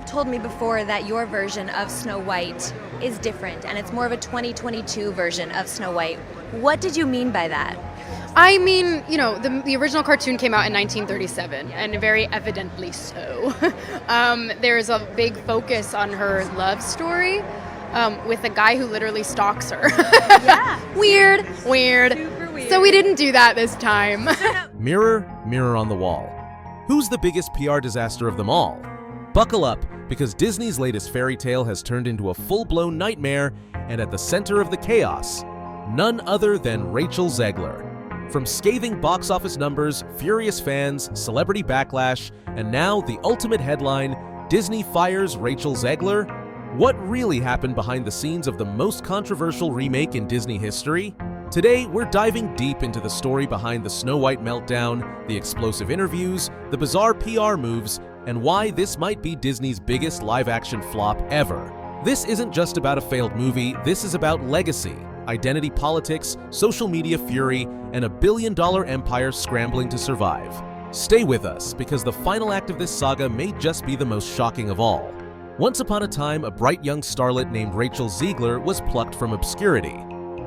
you've told me before that your version of Snow White is different, and it's more of a 2022 version of Snow White. What did you mean by that? I mean, the original cartoon came out in 1937, and very evidently so. There's a big focus on her love story with a guy who literally stalks her. Yeah. Weird. Super weird. So we didn't do that this time. Mirror, mirror on the wall. Who's the biggest PR disaster of them all? Buckle up, because Disney's latest fairy tale has turned into a full-blown nightmare, and at the center of the chaos, none other than Rachel Zegler. From scathing box office numbers, furious fans, celebrity backlash, and now the ultimate headline, Disney fires Rachel Zegler? What really happened behind the scenes of the most controversial remake in Disney history? Today, we're diving deep into the story behind the Snow White meltdown, the explosive interviews, the bizarre PR moves, and why this might be Disney's biggest live-action flop ever. This isn't just about a failed movie, this is about legacy, identity politics, social media fury, and a billion-dollar empire scrambling to survive. Stay with us, because the final act of this saga may just be the most shocking of all. Once upon a time, a bright young starlet named Rachel Zegler was plucked from obscurity.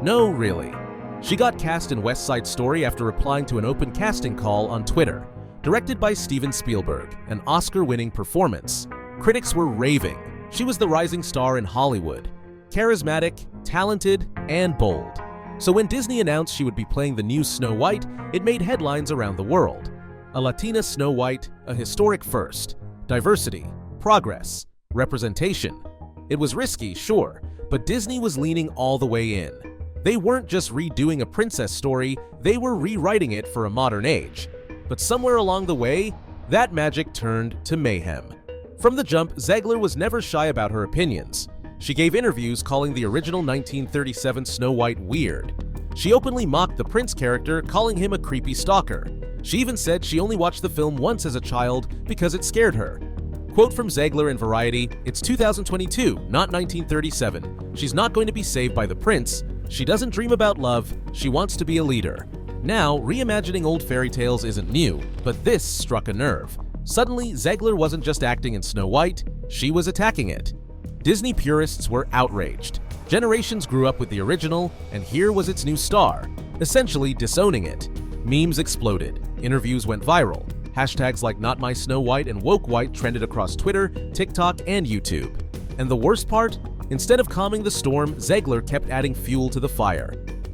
No, really. She got cast in West Side Story after replying to an open casting call on Twitter. Directed by Steven Spielberg, an Oscar-winning performance. Critics were raving. She was the rising star in Hollywood. Charismatic, talented, and bold. So when Disney announced she would be playing the new Snow White, it made headlines around the world. A Latina Snow White, a historic first. Diversity, progress, representation. It was risky, sure, but Disney was leaning all the way in. They weren't just redoing a princess story, they were rewriting it for a modern age. But somewhere along the way, that magic turned to mayhem. From the jump, Zegler was never shy about her opinions. She gave interviews calling the original 1937 Snow White weird. She openly mocked the prince character, calling him a creepy stalker. She even said she only watched the film once as a child because it scared her. Quote from Zegler in Variety, "It's 2022, not 1937. She's not going to be saved by the prince. She doesn't dream about love, she wants to be a leader." Now, reimagining old fairy tales isn't new, but this struck a nerve. Suddenly, Zegler wasn't just acting in Snow White, she was attacking it. Disney purists were outraged. Generations grew up with the original, and here was its new star, essentially disowning it. Memes exploded, interviews went viral, hashtags like Not My Snow White and Woke White trended across Twitter, TikTok, and YouTube. And the worst part? Instead of calming the storm, Zegler kept adding fuel to the fire.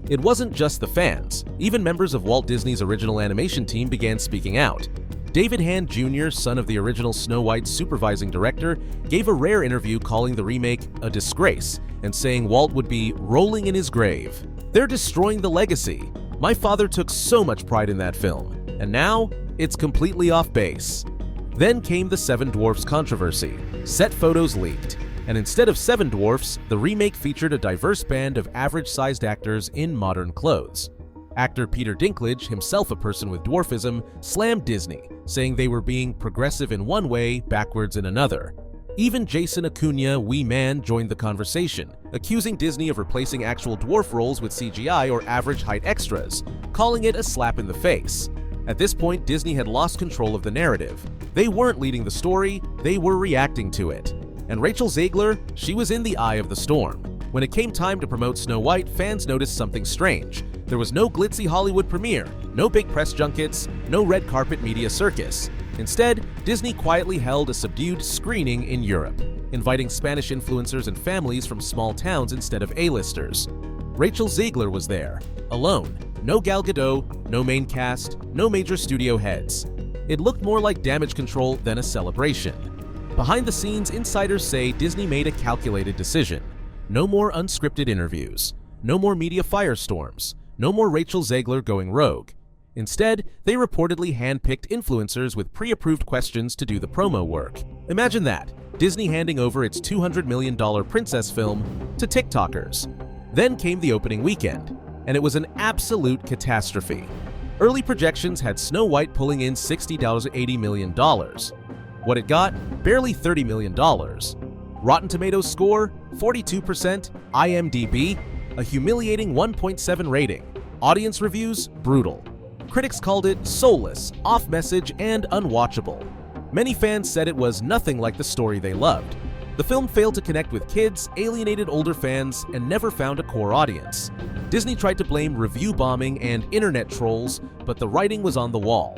It wasn't just the fans. Even members of Walt Disney's original animation team began speaking out. David Hand Jr., son of the original Snow White's supervising director, gave a rare interview calling the remake a disgrace and saying Walt would be rolling in his grave. They're destroying the legacy. My father took so much pride in that film, and now it's completely off base. Then came the Seven Dwarfs controversy. Set photos leaked. And instead of 7 dwarfs, the remake featured a diverse band of average-sized actors in modern clothes. Actor Peter Dinklage, himself a person with dwarfism, slammed Disney, saying they were being progressive in one way, backwards in another. Even Jason Acuna, Wee Man, joined the conversation, accusing Disney of replacing actual dwarf roles with CGI or average-height extras, calling it a slap in the face. At this point, Disney had lost control of the narrative. They weren't leading the story, they were reacting to it. And Rachel Zegler, she was in the eye of the storm. When it came time to promote Snow White, fans noticed something strange. There was no glitzy Hollywood premiere, no big press junkets, no red carpet media circus. Instead, Disney quietly held a subdued screening in Europe, inviting Spanish influencers and families from small towns instead of A-listers. Rachel Zegler was there, alone. No Gal Gadot, no main cast, no major studio heads. It looked more like damage control than a celebration. Behind the scenes, insiders say Disney made a calculated decision. No more unscripted interviews. No more media firestorms. No more Rachel Zegler going rogue. Instead, they reportedly handpicked influencers with pre-approved questions to do the promo work. Imagine that, Disney handing over its $200 million princess film to TikTokers. Then came the opening weekend, and it was an absolute catastrophe. Early projections had Snow White pulling in $60 to $80 million. What it got? Barely $30 million. Rotten Tomatoes score? 42%. IMDb? A humiliating 1.7 rating. Audience reviews? Brutal. Critics called it soulless, off-message, and unwatchable. Many fans said it was nothing like the story they loved. The film failed to connect with kids, alienated older fans, and never found a core audience. Disney tried to blame review bombing and internet trolls, but the writing was on the wall.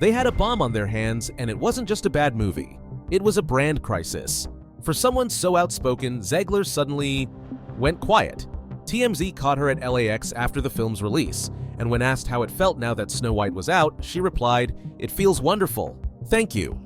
They had a bomb on their hands, and it wasn't just a bad movie. It was a brand crisis. For someone so outspoken, Zegler suddenly went quiet. TMZ caught her at LAX after the film's release, and when asked how it felt now that Snow White was out, she replied, "It feels wonderful. Thank you."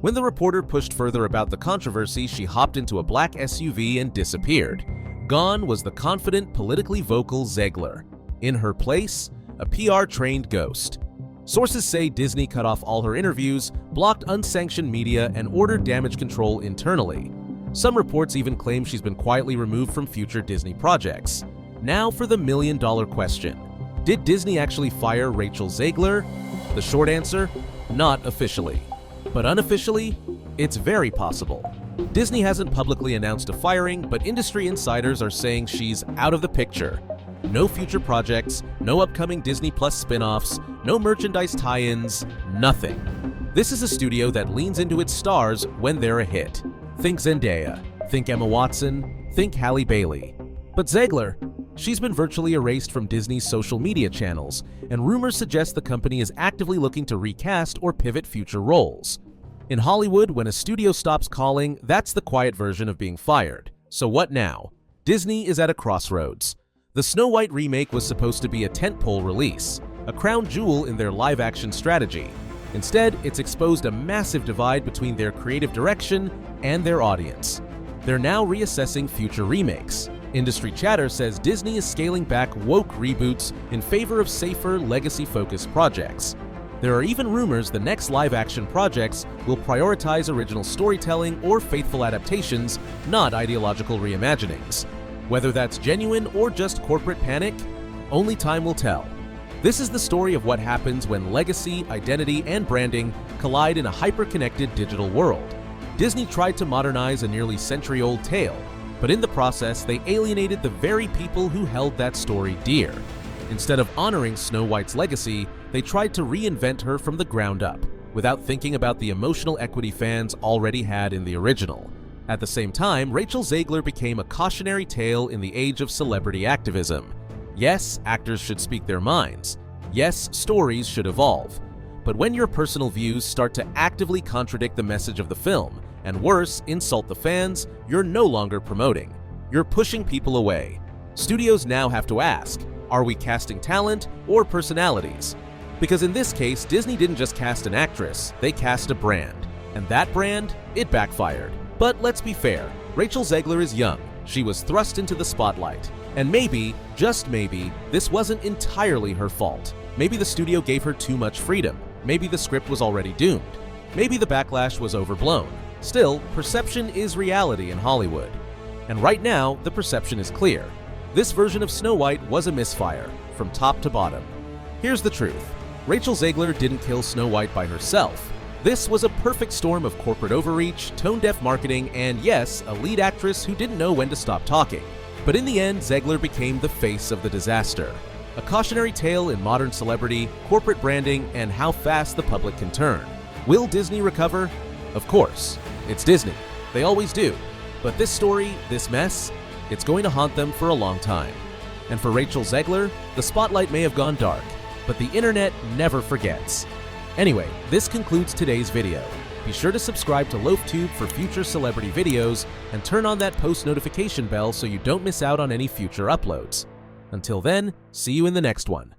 When the reporter pushed further about the controversy, she hopped into a black SUV and disappeared. Gone was the confident, politically vocal Zegler. In her place, a PR-trained ghost. Sources say Disney cut off all her interviews, blocked unsanctioned media, and ordered damage control internally. Some reports even claim she's been quietly removed from future Disney projects. Now for the million-dollar question. Did Disney actually fire Rachel Zegler? The short answer, not officially. But unofficially, it's very possible. Disney hasn't publicly announced a firing, but industry insiders are saying she's out of the picture. No future projects, no upcoming Disney Plus spin-offs, no merchandise tie-ins, nothing. This is a studio that leans into its stars when they're a hit. Think Zendaya, think Emma Watson, think Halle Bailey. But Zegler, she's been virtually erased from Disney's social media channels, and rumors suggest the company is actively looking to recast or pivot future roles. In Hollywood, when a studio stops calling, that's the quiet version of being fired. So what now? Disney is at a crossroads. The Snow White remake was supposed to be a tentpole release, a crown jewel in their live-action strategy. Instead, it's exposed a massive divide between their creative direction and their audience. They're now reassessing future remakes. Industry chatter says Disney is scaling back woke reboots in favor of safer, legacy-focused projects. There are even rumors the next live-action projects will prioritize original storytelling or faithful adaptations, not ideological reimaginings. Whether that's genuine or just corporate panic, only time will tell. This is the story of what happens when legacy, identity, and branding collide in a hyper-connected digital world. Disney tried to modernize a nearly century-old tale, but in the process, they alienated the very people who held that story dear. Instead of honoring Snow White's legacy, they tried to reinvent her from the ground up, without thinking about the emotional equity fans already had in the original. At the same time, Rachel Zegler became a cautionary tale in the age of celebrity activism. Yes, actors should speak their minds. Yes, stories should evolve. But when your personal views start to actively contradict the message of the film, and worse, insult the fans, you're no longer promoting. You're pushing people away. Studios now have to ask, are we casting talent or personalities? Because in this case, Disney didn't just cast an actress, they cast a brand. And that brand, it backfired. But let's be fair, Rachel Zegler is young. She was thrust into the spotlight. And maybe, just maybe, this wasn't entirely her fault. Maybe the studio gave her too much freedom. Maybe the script was already doomed. Maybe the backlash was overblown. Still, perception is reality in Hollywood. And right now, the perception is clear. This version of Snow White was a misfire, from top to bottom. Here's the truth. Rachel Zegler didn't kill Snow White by herself. This was a perfect storm of corporate overreach, tone-deaf marketing, and yes, a lead actress who didn't know when to stop talking. But in the end, Zegler became the face of the disaster. A cautionary tale in modern celebrity, corporate branding, and how fast the public can turn. Will Disney recover? Of course. It's Disney. They always do. But this story, this mess, it's going to haunt them for a long time. And for Rachel Zegler, the spotlight may have gone dark, but the internet never forgets. Anyway, this concludes today's video. Be sure to subscribe to LoafTube for future celebrity videos and turn on that post notification bell so you don't miss out on any future uploads. Until then, see you in the next one.